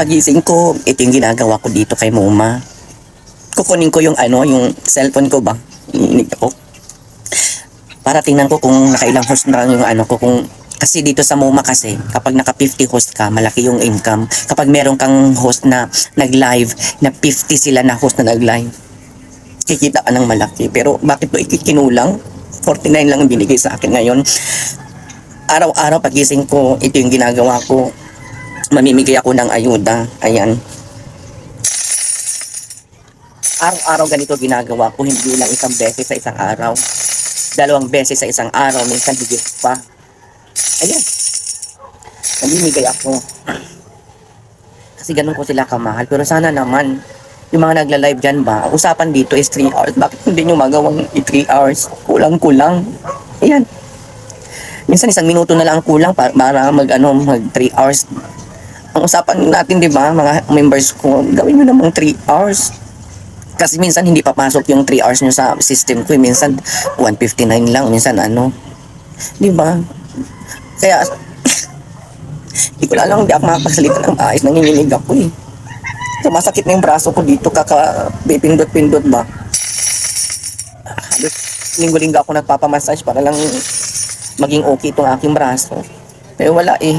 Pagising ko, ito yung ginagawa ko dito kay Moma. Kukunin ko yung yung cellphone ko ba? Ininig ako. Para tingnan ko kung nakailang host na yung ko, kung kasi dito sa Moma kasi, kapag naka 50 host ka, malaki yung income. Kapag meron kang host na nag-live, na 50 sila na host na nag-live, kikita ka ng malaki. Pero bakit mo ikikinulang? 49 lang ang binigay sa akin ngayon. Araw-araw pagising ko, ito yung ginagawa ko. Mamimigay ako ng ayuda. Ayan. Araw-araw ganito ginagawa ko, hindi lang isang beses sa isang araw. 2 beses sa isang araw, minsan higit pa. Ayan. Mamimigay ako. Kasi ganun ko sila kamahal. Pero sana naman, yung mga nagla-live dyan ba, ang usapan dito is 3 hours. Bakit hindi nyo magawang 3 hours? Kulang-kulang. Ayan. Minsan 1 minuto na lang ang kulang para mag 3 hours. Ang usapan natin, di ba, mga members ko, gawin nyo namang 3 hours. Kasi minsan hindi papasok yung 3 hours nyo sa system ko. Minsan 159 lang, minsan di ba? Kaya, hindi ko lang, hindi ako makapagsalita ng ayos, nanginginig ako eh. Sumasakit na yung braso ko dito, pindot-pindot ba? Halos linggo-linggo ako nagpapamassage para lang maging okay itong aking braso. Pero wala eh.